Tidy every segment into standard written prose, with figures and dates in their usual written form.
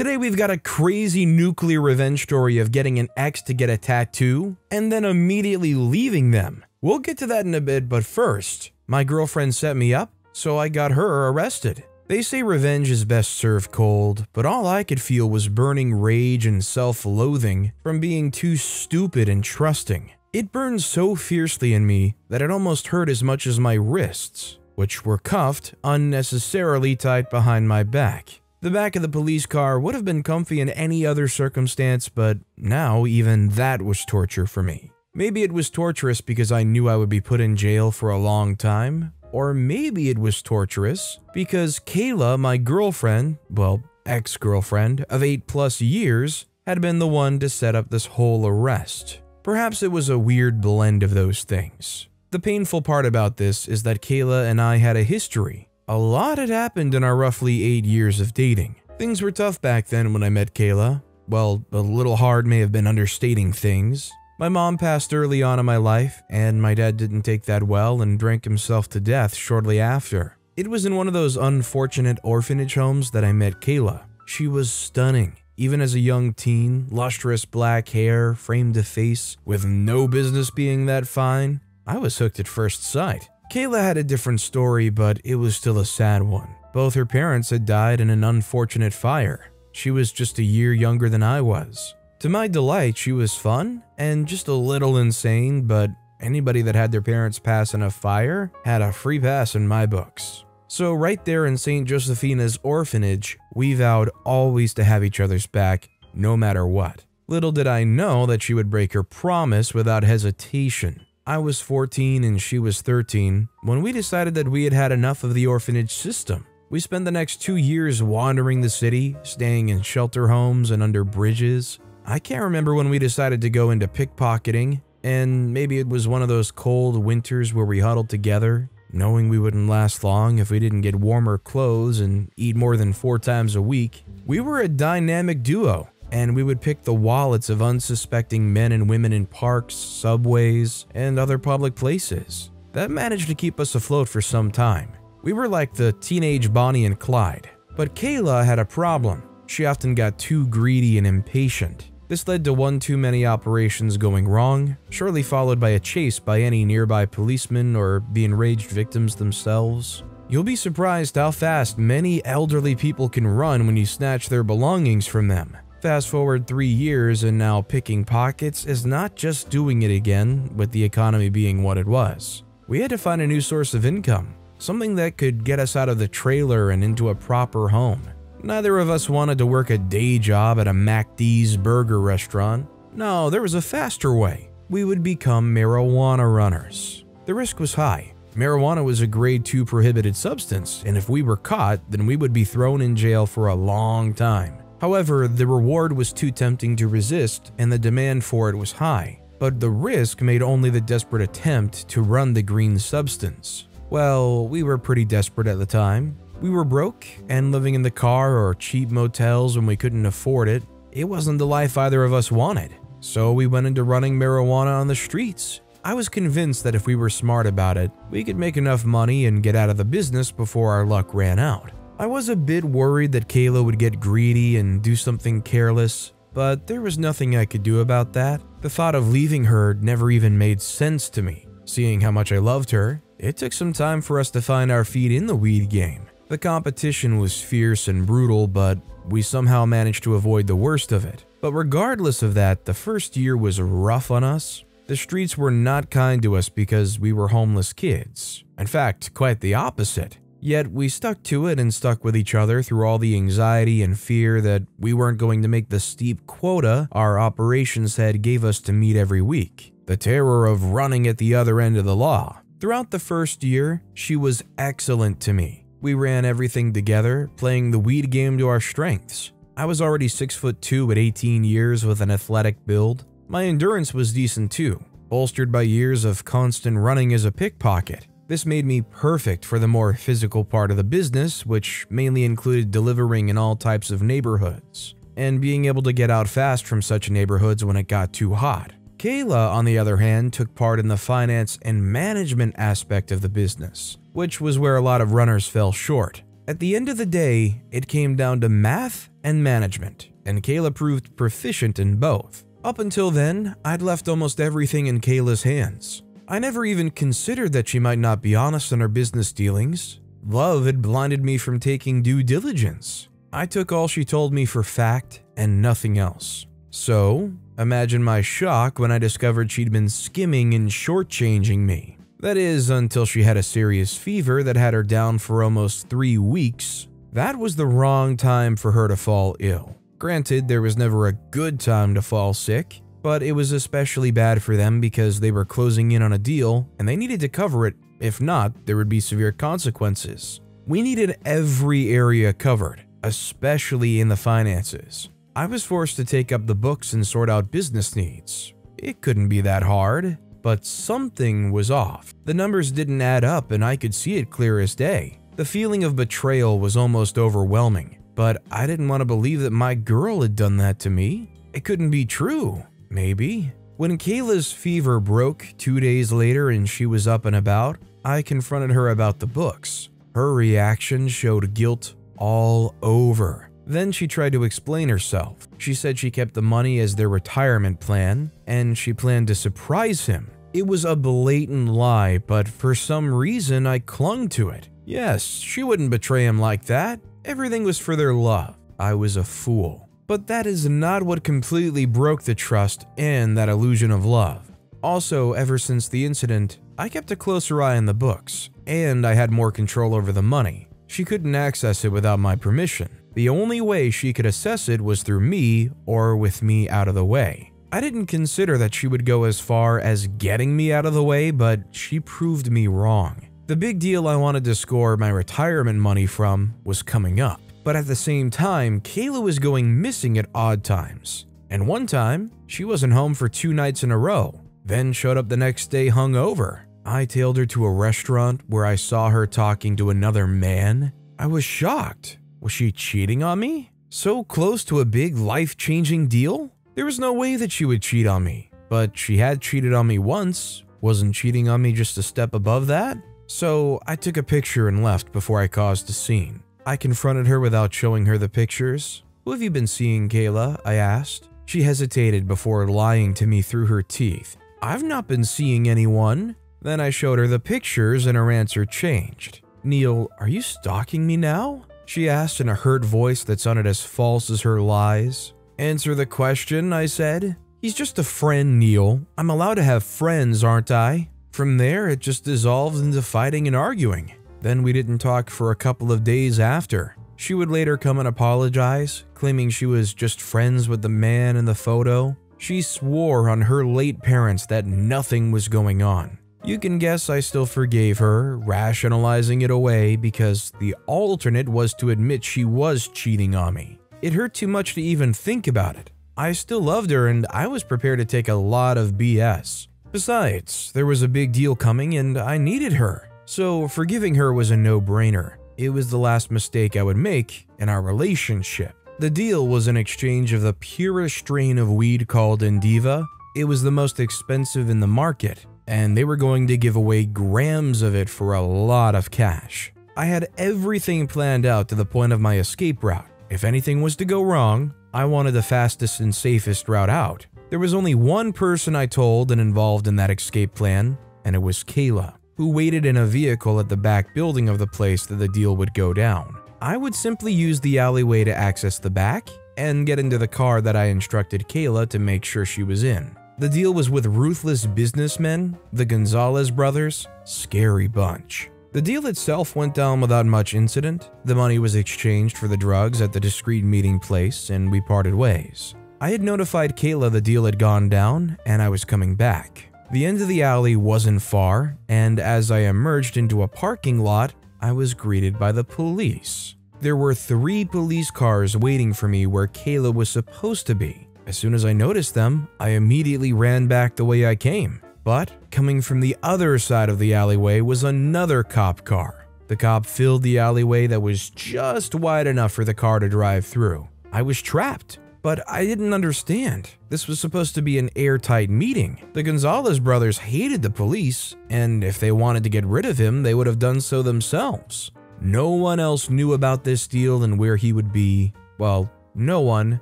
Today we've got a crazy nuclear revenge story of getting an ex to get a tattoo and then immediately leaving them. We'll get to that in a bit, but first, my girlfriend set me up, so I got her arrested. They say revenge is best served cold, but all I could feel was burning rage and self-loathing from being too stupid and trusting. It burned so fiercely in me that it almost hurt as much as my wrists, which were cuffed, unnecessarily tight behind my back. The back of the police car would have been comfy in any other circumstance, but now even that was torture for me. Maybe it was torturous because I knew I would be put in jail for a long time, or maybe it was torturous because Kayla, my girlfriend, well, ex-girlfriend of 8+ years, had been the one to set up this whole arrest. Perhaps it was a weird blend of those things. The painful part about this is that Kayla and I had a history. A lot had happened in our roughly 8 years of dating. Things were tough back then when I met Kayla. Well, a little hard may have been understating things. My mom passed early on in my life, and my dad didn't take that well and drank himself to death shortly after. It was in one of those unfortunate orphanage homes that I met Kayla. She was stunning. Even as a young teen, lustrous black hair, framed a face, with no business being that fine. I was hooked at first sight. Kayla had a different story, but it was still a sad one. Both her parents had died in an unfortunate fire. She was just a year younger than I was. To my delight, she was fun and just a little insane, but anybody that had their parents pass in a fire had a free pass in my books. So right there in St. Josephina's orphanage, we vowed always to have each other's back, no matter what. Little did I know that she would break her promise without hesitation. I was 14 and she was 13 when we decided that we had had enough of the orphanage system. We spent the next 2 years wandering the city, staying in shelter homes and under bridges. I can't remember when we decided to go into pickpocketing, and maybe it was one of those cold winters where we huddled together, knowing we wouldn't last long if we didn't get warmer clothes and eat more than 4 times a week. We were a dynamic duo, and we would pick the wallets of unsuspecting men and women in parks, subways, and other public places. That managed to keep us afloat for some time. We were like the teenage Bonnie and Clyde. But Kayla had a problem. She often got too greedy and impatient. This led to one too many operations going wrong, shortly followed by a chase by any nearby policemen or the enraged victims themselves. You'll be surprised how fast many elderly people can run when you snatch their belongings from them. Fast forward 3 years and now picking pockets is not just doing it again, with the economy being what it was. We had to find a new source of income, something that could get us out of the trailer and into a proper home. Neither of us wanted to work a day job at a MacD's burger restaurant. No, there was a faster way. We would become marijuana runners. The risk was high. Marijuana was a grade 2 prohibited substance, and if we were caught, then we would be thrown in jail for a long time. However, the reward was too tempting to resist, and the demand for it was high. But the risk made only the desperate attempt to run the green substance. Well, we were pretty desperate at the time. We were broke and living in the car or cheap motels when we couldn't afford it. It wasn't the life either of us wanted. So we went into running marijuana on the streets. I was convinced that if we were smart about it, we could make enough money and get out of the business before our luck ran out. I was a bit worried that Kayla would get greedy and do something careless, but there was nothing I could do about that. The thought of leaving her never even made sense to me. Seeing how much I loved her, it took some time for us to find our feet in the weed game. The competition was fierce and brutal, but we somehow managed to avoid the worst of it. But regardless of that, the first year was rough on us. The streets were not kind to us because we were homeless kids. In fact, quite the opposite. Yet we stuck to it and stuck with each other through all the anxiety and fear that we weren't going to make the steep quota our operations head gave us to meet every week. The terror of running at the other end of the law. Throughout the first year, she was excellent to me. We ran everything together, playing the weed game to our strengths. I was already 6'2" at 18 years with an athletic build. My endurance was decent too, bolstered by years of constant running as a pickpocket. This made me perfect for the more physical part of the business, which mainly included delivering in all types of neighborhoods, and being able to get out fast from such neighborhoods when it got too hot. Kayla, on the other hand, took part in the finance and management aspect of the business, which was where a lot of runners fell short. At the end of the day, it came down to math and management, and Kayla proved proficient in both. Up until then, I'd left almost everything in Kayla's hands. I never even considered that she might not be honest in her business dealings. Love had blinded me from taking due diligence. I took all she told me for fact and nothing else. So, imagine my shock when I discovered she'd been skimming and shortchanging me. That is, until she had a serious fever that had her down for almost 3 weeks. That was the wrong time for her to fall ill. Granted, there was never a good time to fall sick, but it was especially bad for them because they were closing in on a deal and they needed to cover it. If not, there would be severe consequences. We needed every area covered, especially in the finances. I was forced to take up the books and sort out business needs. It couldn't be that hard, but something was off. The numbers didn't add up and I could see it clear as day. The feeling of betrayal was almost overwhelming, but I didn't want to believe that my girl had done that to me. It couldn't be true, maybe. When Kayla's fever broke 2 days later and she was up and about, I confronted her about the books. Her reaction showed guilt all over. Then she tried to explain herself. She said she kept the money as their retirement plan, and she planned to surprise him. It was a blatant lie, but for some reason I clung to it. Yes, she wouldn't betray him like that. Everything was for their love. I was a fool. But that is not what completely broke the trust and that illusion of love. Also, ever since the incident, I kept a closer eye on the books, and I had more control over the money. She couldn't access it without my permission. The only way she could assess it was through me or with me out of the way. I didn't consider that she would go as far as getting me out of the way, but she proved me wrong. The big deal I wanted to score my retirement money from was coming up. But at the same time, Kayla was going missing at odd times. And one time, she wasn't home for 2 nights in a row, then showed up the next day hungover. I tailed her to a restaurant where I saw her talking to another man. I was shocked. Was she cheating on me? So close to a big life-changing deal? There was no way that she would cheat on me. But she had cheated on me once. Wasn't cheating on me just a step above that? So I took a picture and left before I caused a scene. I confronted her without showing her the pictures. "Who have you been seeing, Kayla?" I asked. She hesitated before lying to me through her teeth. "I've not been seeing anyone." Then I showed her the pictures and her answer changed. "Neil, are you stalking me now?" she asked in a hurt voice that sounded as false as her lies. "Answer the question," I said. "He's just a friend, Neil. I'm allowed to have friends, aren't I?" From there, it just dissolved into fighting and arguing. Then we didn't talk for a couple of days after. She would later come and apologize, claiming she was just friends with the man in the photo. She swore on her late parents that nothing was going on. You can guess I still forgave her, rationalizing it away because the alternate was to admit she was cheating on me. It hurt too much to even think about it. I still loved her and I was prepared to take a lot of BS. Besides, there was a big deal coming and I needed her. So forgiving her was a no-brainer. It was the last mistake I would make in our relationship. The deal was an exchange of the purest strain of weed called Indiva. It was the most expensive in the market, and they were going to give away grams of it for a lot of cash. I had everything planned out to the point of my escape route. If anything was to go wrong, I wanted the fastest and safest route out. There was only one person I told and involved in that escape plan, and it was Kayla, who waited in a vehicle at the back building of the place that the deal would go down. I would simply use the alleyway to access the back and get into the car that I instructed Kayla to make sure she was in. The deal was with ruthless businessmen, the Gonzalez brothers, scary bunch. The deal itself went down without much incident. The money was exchanged for the drugs at the discreet meeting place and we parted ways. I had notified Kayla the deal had gone down and I was coming back. The end of the alley wasn't far, and as I emerged into a parking lot, I was greeted by the police. There were 3 police cars waiting for me where Kayla was supposed to be. As soon as I noticed them, I immediately ran back the way I came. But coming from the other side of the alleyway was another cop car. The cop filled the alleyway that was just wide enough for the car to drive through. I was trapped. But I didn't understand. This was supposed to be an airtight meeting. The Gonzalez brothers hated the police, and if they wanted to get rid of him, they would have done so themselves. No one else knew about this deal and where he would be. Well, no one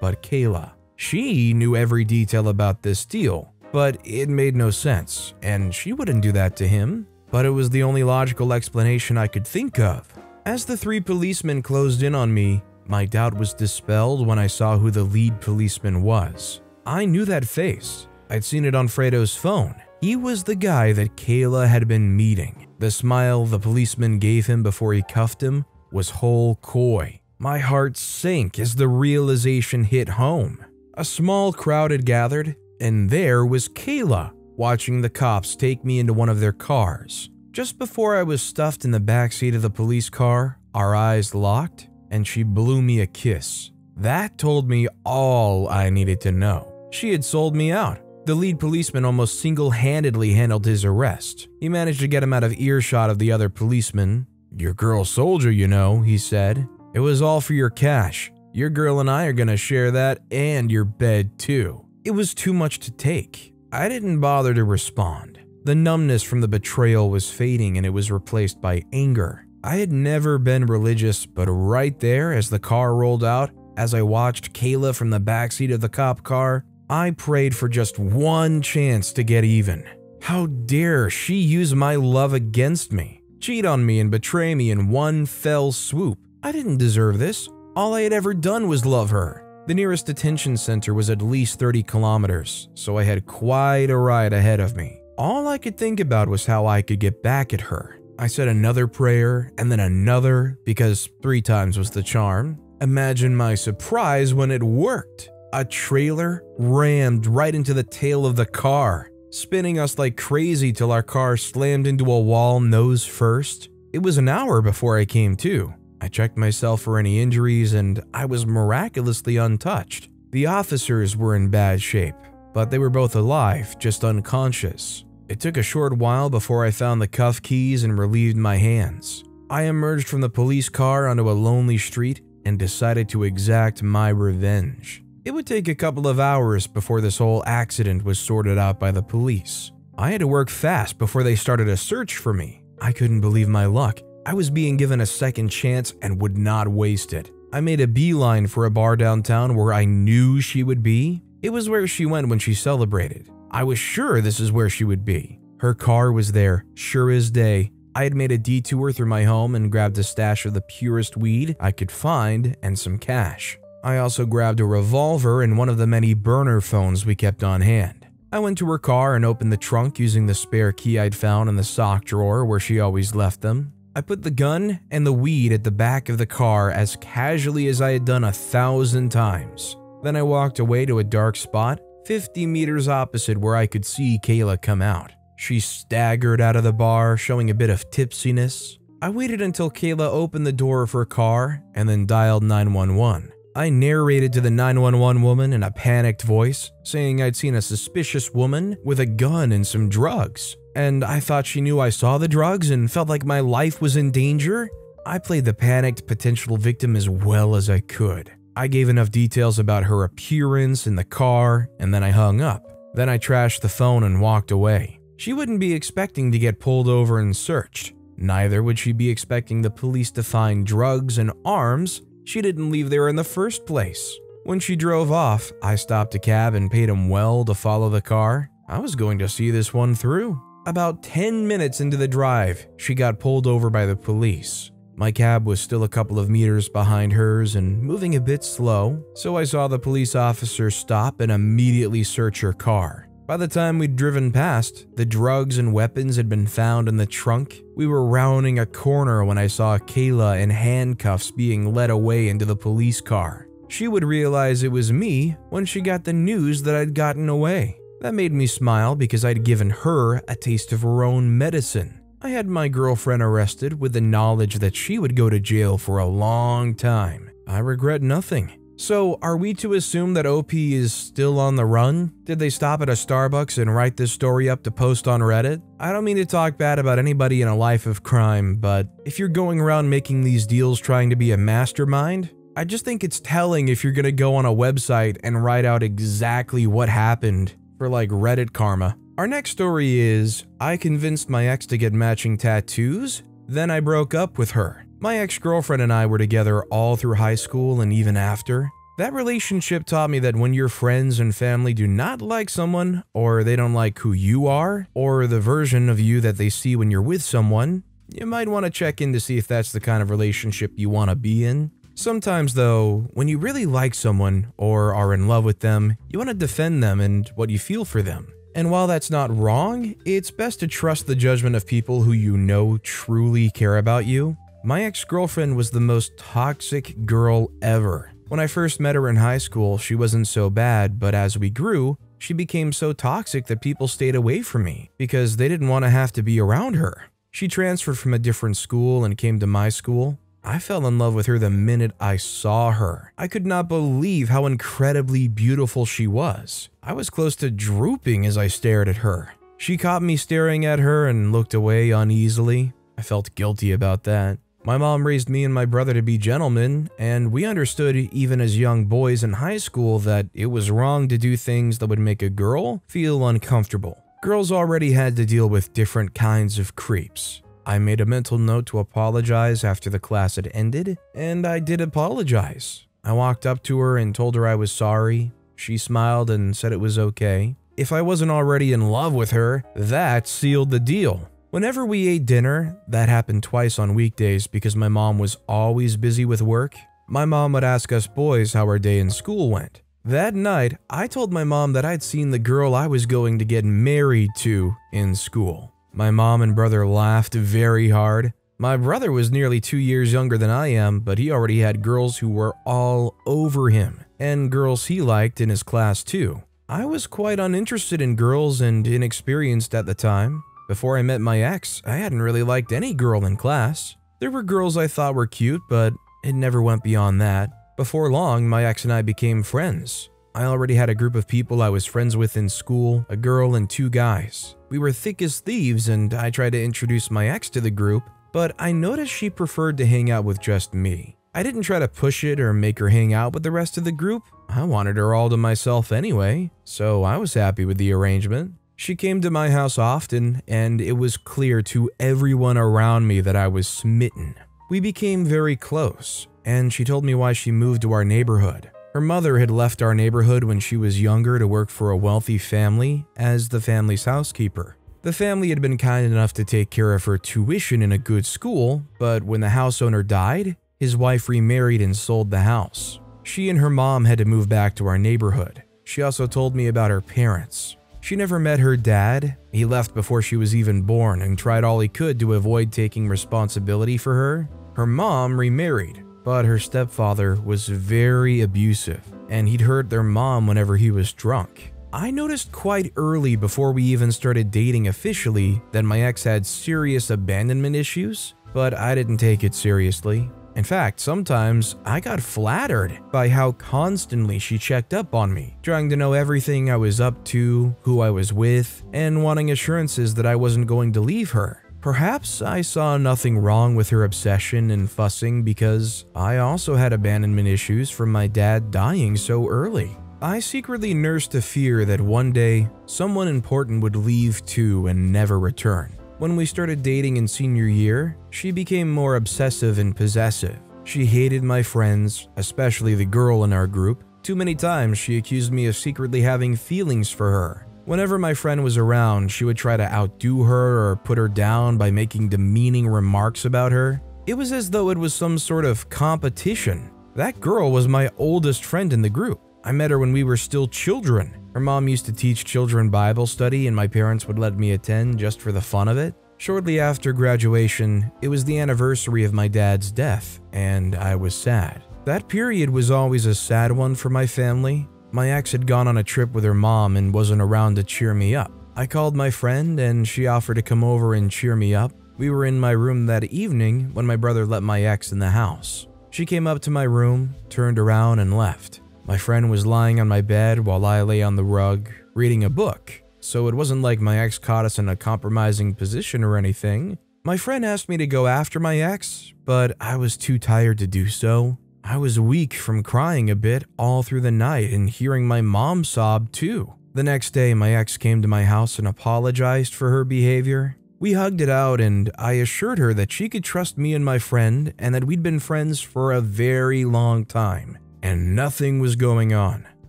but Kayla. She knew every detail about this deal, but it made no sense, and she wouldn't do that to him. But it was the only logical explanation I could think of. As the 3 policemen closed in on me, my doubt was dispelled when I saw who the lead policeman was. I knew that face. I'd seen it on Fredo's phone. He was the guy that Kayla had been meeting. The smile the policeman gave him before he cuffed him was whole coy. My heart sank as the realization hit home. A small crowd had gathered, and there was Kayla, watching the cops take me into one of their cars. Just before I was stuffed in the backseat of the police car, our eyes locked, and she blew me a kiss. That told me all I needed to know. She had sold me out. The lead policeman almost single-handedly handled his arrest. He managed to get him out of earshot of the other policeman. "Your girl sold you, you know," he said. "It was all for your cash. Your girl and I are gonna share that and your bed too." It was too much to take. I didn't bother to respond. The numbness from the betrayal was fading and it was replaced by anger. I had never been religious, but right there as the car rolled out, as I watched Kayla from the backseat of the cop car, I prayed for just one chance to get even. How dare she use my love against me, cheat on me and betray me in one fell swoop. I didn't deserve this. All I had ever done was love her. The nearest detention center was at least 30 kilometers, so I had quite a ride ahead of me. All I could think about was how I could get back at her. I said another prayer and then another, because 3 times was the charm. Imagine my surprise when it worked. A trailer rammed right into the tail of the car, spinning us like crazy till our car slammed into a wall nose first. It was an hour before I came to. I checked myself for any injuries and I was miraculously untouched. The officers were in bad shape, but they were both alive, just unconscious. It took a short while before I found the cuff keys and relieved my hands. I emerged from the police car onto a lonely street and decided to exact my revenge. It would take a couple of hours before this whole accident was sorted out by the police. I had to work fast before they started a search for me. I couldn't believe my luck. I was being given a second chance and would not waste it. I made a beeline for a bar downtown where I knew she would be. It was where she went when she celebrated. I was sure this is where she would be. Her car was there, sure as day. I had made a detour through my home and grabbed a stash of the purest weed I could find and some cash. I also grabbed a revolver and one of the many burner phones we kept on hand. I went to her car and opened the trunk using the spare key I'd found in the sock drawer where she always left them. I put the gun and the weed at the back of the car as casually as I had done 1,000 times. Then I walked away to a dark spot, 50 meters opposite where I could see Kayla come out. She staggered out of the bar, showing a bit of tipsiness. I waited until Kayla opened the door of her car and then dialed 911. I narrated to the 911 woman in a panicked voice, saying I'd seen a suspicious woman with a gun and some drugs, and I thought she knew I saw the drugs and felt like my life was in danger. I played the panicked potential victim as well as I could. I gave enough details about her appearance in the car, and then I hung up. Then I trashed the phone and walked away. She wouldn't be expecting to get pulled over and searched. Neither would she be expecting the police to find drugs and arms. She didn't leave there in the first place. When she drove off, I stopped a cab and paid him well to follow the car. I was going to see this one through. About 10 minutes into the drive, she got pulled over by the police. My cab was still a couple of meters behind hers and moving a bit slow, so I saw the police officer stop and immediately search her car. By the time we'd driven past, the drugs and weapons had been found in the trunk. We were rounding a corner when I saw Kayla in handcuffs being led away into the police car. She would realize it was me when she got the news that I'd gotten away. That made me smile because I'd given her a taste of her own medicine. I had my girlfriend arrested with the knowledge that she would go to jail for a long time. I regret nothing. So, are we to assume that OP is still on the run? Did they stop at a Starbucks and write this story up to post on Reddit? I don't mean to talk bad about anybody in a life of crime, but if you're going around making these deals trying to be a mastermind, I just think it's telling if you're gonna go on a website and write out exactly what happened for like Reddit karma. Our next story is, I convinced my ex to get matching tattoos, then I broke up with her. My ex-girlfriend and I were together all through high school and even after. That relationship taught me that when your friends and family do not like someone, or they don't like who you are, or the version of you that they see when you're with someone, you might want to check in to see if that's the kind of relationship you want to be in. Sometimes though, when you really like someone or are in love with them, you want to defend them and what you feel for them. And while that's not wrong, it's best to trust the judgment of people who you know truly care about you. My ex-girlfriend was the most toxic girl ever. When I first met her in high school, she wasn't so bad, but as we grew, she became so toxic that people stayed away from me because they didn't want to have to be around her. She transferred from a different school and came to my school. I fell in love with her the minute I saw her. I could not believe how incredibly beautiful she was. I was close to drooping as I stared at her. She caught me staring at her and looked away uneasily. I felt guilty about that. My mom raised me and my brother to be gentlemen, and we understood even as young boys in high school that it was wrong to do things that would make a girl feel uncomfortable. Girls already had to deal with different kinds of creeps. I made a mental note to apologize after the class had ended, and I did apologize. I walked up to her and told her I was sorry. She smiled and said it was okay. If I wasn't already in love with her, that sealed the deal. Whenever we ate dinner, that happened twice on weekdays because my mom was always busy with work, my mom would ask us boys how our day in school went. That night, I told my mom that I'd seen the girl I was going to get married to in school. My mom and brother laughed very hard. My brother was nearly 2 years younger than I am, but he already had girls who were all over him, and girls he liked in his class too. I was quite uninterested in girls and inexperienced at the time. Before I met my ex, I hadn't really liked any girl in class. There were girls I thought were cute, but it never went beyond that. Before long, my ex and I became friends. I already had a group of people I was friends with in school, a girl and 2 guys. We were thick as thieves, and I tried to introduce my ex to the group, but I noticed she preferred to hang out with just me. I didn't try to push it or make her hang out with the rest of the group. I wanted her all to myself anyway, so I was happy with the arrangement. She came to my house often, and it was clear to everyone around me that I was smitten. We became very close, and she told me why she moved to our neighborhood. Her mother had left our neighborhood when she was younger to work for a wealthy family as the family's housekeeper. The family had been kind enough to take care of her tuition in a good school, but when the house owner died, his wife remarried and sold the house. She and her mom had to move back to our neighborhood. She also told me about her parents. She never met her dad. He left before she was even born and tried all he could to avoid taking responsibility for her. Her mom remarried, but her stepfather was very abusive, and he'd hurt their mom whenever he was drunk. I noticed quite early before we even started dating officially that my ex had serious abandonment issues, but I didn't take it seriously. In fact, sometimes I got flattered by how constantly she checked up on me, trying to know everything I was up to, who I was with, and wanting assurances that I wasn't going to leave her. Perhaps I saw nothing wrong with her obsession and fussing because I also had abandonment issues from my dad dying so early. I secretly nursed a fear that one day someone important would leave too and never return. When we started dating in senior year, she became more obsessive and possessive. She hated my friends, especially the girl in our group. Too many times she accused me of secretly having feelings for her. Whenever my friend was around, she would try to outdo her or put her down by making demeaning remarks about her. It was as though it was some sort of competition. That girl was my oldest friend in the group. I met her when we were still children. Her mom used to teach children Bible study and my parents would let me attend just for the fun of it. Shortly after graduation, it was the anniversary of my dad's death, and I was sad. That period was always a sad one for my family. My ex had gone on a trip with her mom and wasn't around to cheer me up. I called my friend and she offered to come over and cheer me up. We were in my room that evening when my brother let my ex in the house. She came up to my room, turned around and left. My friend was lying on my bed while I lay on the rug, reading a book, so it wasn't like my ex caught us in a compromising position or anything. My friend asked me to go after my ex, but I was too tired to do so. I was weak from crying a bit all through the night and hearing my mom sob too. The next day, my ex came to my house and apologized for her behavior. We hugged it out and I assured her that she could trust me and my friend and that we'd been friends for a very long time and nothing was going on.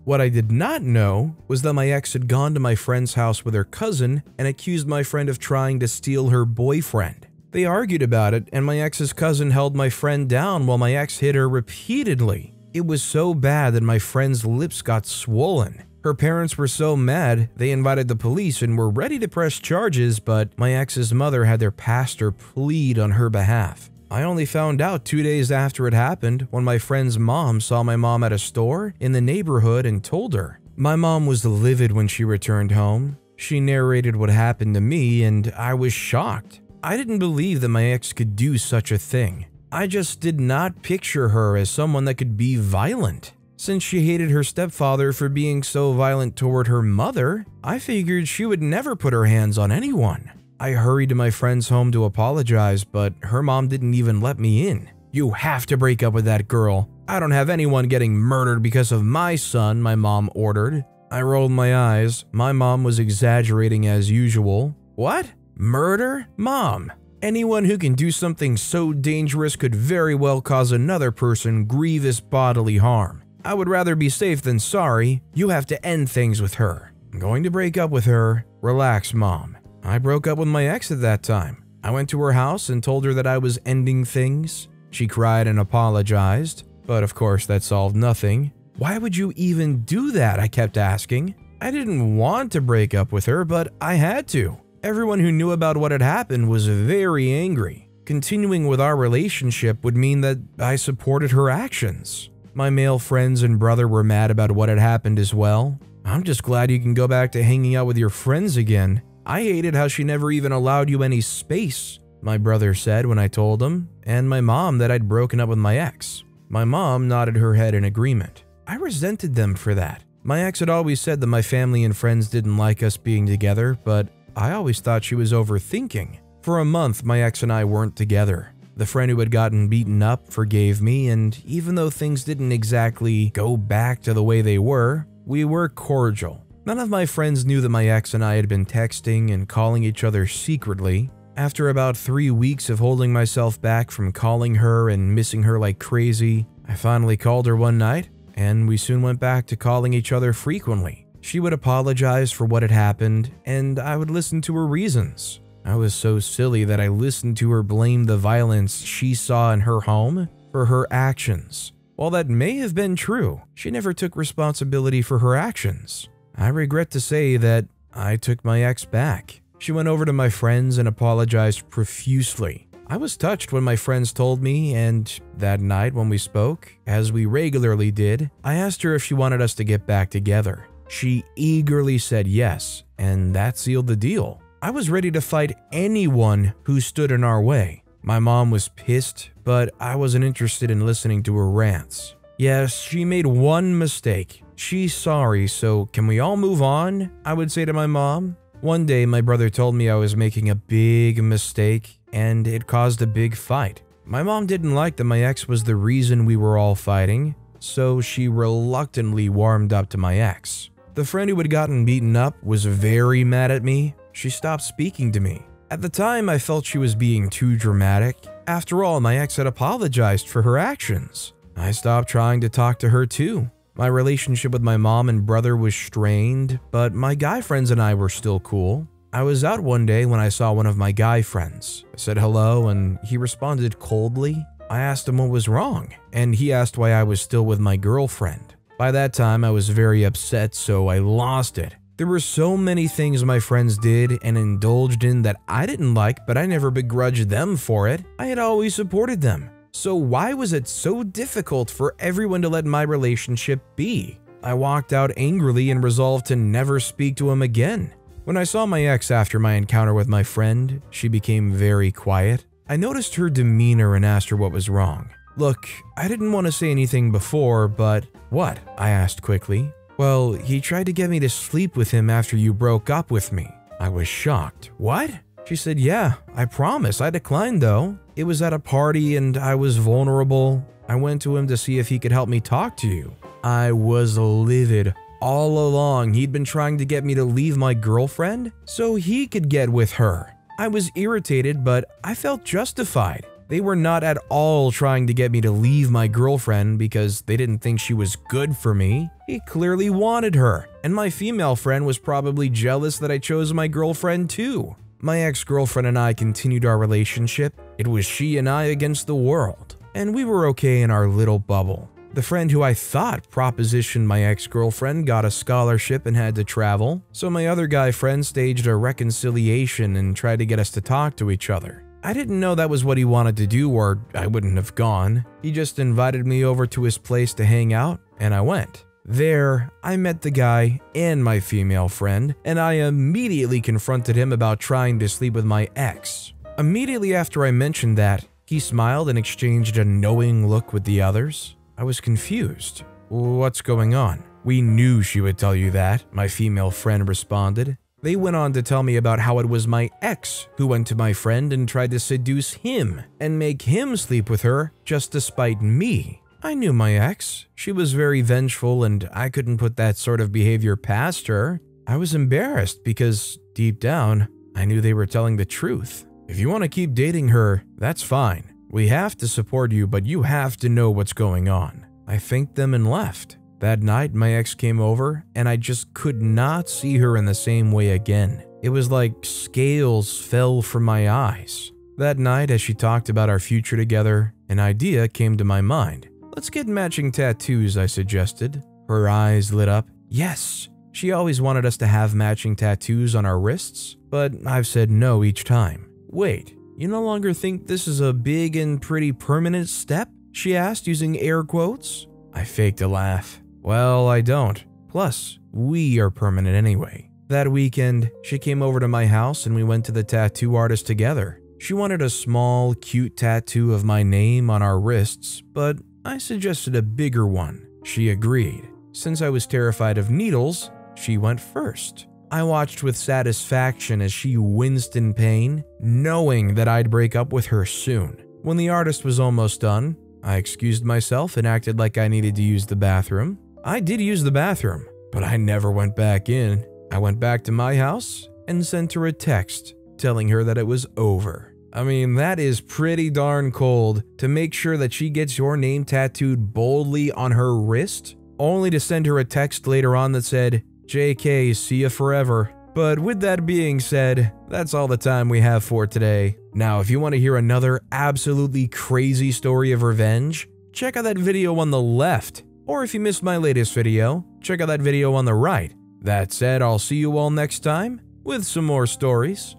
What I did not know was that my ex had gone to my friend's house with her cousin and accused my friend of trying to steal her boyfriend. They argued about it and my ex's cousin held my friend down while my ex hit her repeatedly. It was so bad that my friend's lips got swollen. Her parents were so mad, they invited the police and were ready to press charges, but my ex's mother had their pastor plead on her behalf. I only found out 2 days after it happened when my friend's mom saw my mom at a store in the neighborhood and told her. My mom was livid when she returned home. She narrated what happened to me and I was shocked. I didn't believe that my ex could do such a thing. I just did not picture her as someone that could be violent. Since she hated her stepfather for being so violent toward her mother, I figured she would never put her hands on anyone. I hurried to my friend's home to apologize, but her mom didn't even let me in. "You have to break up with that girl. I don't have anyone getting murdered because of my son," my mom ordered. I rolled my eyes. My mom was exaggerating as usual. "What? Murder? Mom, anyone who can do something so dangerous could very well cause another person grievous bodily harm. I would rather be safe than sorry. You have to end things with her." "I'm going to break up with her. Relax, Mom." I broke up with my ex at that time. I went to her house and told her that I was ending things. She cried and apologized, but of course that solved nothing. "Why would you even do that?" I kept asking. I didn't want to break up with her, but I had to. Everyone who knew about what had happened was very angry. Continuing with our relationship would mean that I supported her actions. My male friends and brother were mad about what had happened as well. "I'm just glad you can go back to hanging out with your friends again. I hated how she never even allowed you any space," my brother said when I told him, and my mom that I'd broken up with my ex. My mom nodded her head in agreement. I resented them for that. My ex had always said that my family and friends didn't like us being together, but I always thought she was overthinking. For a month, my ex and I weren't together. The friend who had gotten beaten up forgave me, and even though things didn't exactly go back to the way they were, we were cordial. None of my friends knew that my ex and I had been texting and calling each other secretly. After about 3 weeks of holding myself back from calling her and missing her like crazy, I finally called her one night, and we soon went back to calling each other frequently. She would apologize for what had happened, and I would listen to her reasons. I was so silly that I listened to her blame the violence she saw in her home for her actions. While that may have been true, she never took responsibility for her actions. I regret to say that I took my ex back. She went over to my friends and apologized profusely. I was touched when my friends told me, and that night when we spoke, as we regularly did, I asked her if she wanted us to get back together. She eagerly said yes, and that sealed the deal. I was ready to fight anyone who stood in our way. My mom was pissed, but I wasn't interested in listening to her rants. Yes, she made one mistake. She's sorry, so can we all move on? I would say to my mom. One day, my brother told me I was making a big mistake, and it caused a big fight. My mom didn't like that my ex was the reason we were all fighting, so she reluctantly warmed up to my ex. The friend who had gotten beaten up was very mad at me. She stopped speaking to me. At the time, I felt she was being too dramatic. After all, my ex had apologized for her actions. I stopped trying to talk to her too. My relationship with my mom and brother was strained, but my guy friends and I were still cool. I was out one day when I saw one of my guy friends. I said hello and he responded coldly. I asked him what was wrong, and he asked why I was still with my girlfriend. By that time, I was very upset, so I lost it. There were so many things my friends did and indulged in that I didn't like, but I never begrudged them for it. I had always supported them. So why was it so difficult for everyone to let my relationship be? I walked out angrily and resolved to never speak to him again. When I saw my ex after my encounter with my friend, she became very quiet. I noticed her demeanor and asked her what was wrong. Look, I didn't want to say anything before, but what? I asked quickly. Well, he tried to get me to sleep with him after you broke up with me. I was shocked. What? She said, yeah, I promise. I declined though. It was at a party and I was vulnerable. I went to him to see if he could help me talk to you. I was livid. All along, he'd been trying to get me to leave my girlfriend so he could get with her. I was irritated, but I felt justified. They were not at all trying to get me to leave my girlfriend because they didn't think she was good for me. He clearly wanted her, and my female friend was probably jealous that I chose my girlfriend too. My ex-girlfriend and I continued our relationship. It was she and I against the world, and we were okay in our little bubble. The friend who I thought propositioned my ex-girlfriend got a scholarship and had to travel, so my other guy friend staged a reconciliation and tried to get us to talk to each other. I didn't know that was what he wanted to do, or I wouldn't have gone. He just invited me over to his place to hang out, and I went. There, I met the guy and my female friend, and I immediately confronted him about trying to sleep with my ex. Immediately after I mentioned that, he smiled and exchanged a knowing look with the others. I was confused. "What's going on?" "We knew she would tell you that," my female friend responded. They went on to tell me about how it was my ex who went to my friend and tried to seduce him and make him sleep with her just to spite me. I knew my ex. She was very vengeful and I couldn't put that sort of behavior past her. I was embarrassed because, deep down, I knew they were telling the truth. "If you want to keep dating her, that's fine. We have to support you, but you have to know what's going on." I thanked them and left. That night, my ex came over, and I just could not see her in the same way again. It was like scales fell from my eyes. That night, as she talked about our future together, an idea came to my mind. "Let's get matching tattoos," I suggested. Her eyes lit up. Yes, she always wanted us to have matching tattoos on our wrists, but I've said no each time. "Wait, you no longer think this is a big and pretty permanent step?" she asked using air quotes. I faked a laugh. "Well, I don't. Plus, we are permanent anyway." That weekend, she came over to my house and we went to the tattoo artist together. She wanted a small, cute tattoo of my name on our wrists, but I suggested a bigger one. She agreed. Since I was terrified of needles, she went first. I watched with satisfaction as she winced in pain, knowing that I'd break up with her soon. When the artist was almost done, I excused myself and acted like I needed to use the bathroom. I did use the bathroom, but I never went back in. I went back to my house and sent her a text telling her that it was over. I mean, that is pretty darn cold to make sure that she gets your name tattooed boldly on her wrist, only to send her a text later on that said, "JK, see ya forever." But with that being said, that's all the time we have for today. Now, if you want to hear another absolutely crazy story of revenge, check out that video on the left. Or if you missed my latest video, check out that video on the right. That said, I'll see you all next time with some more stories.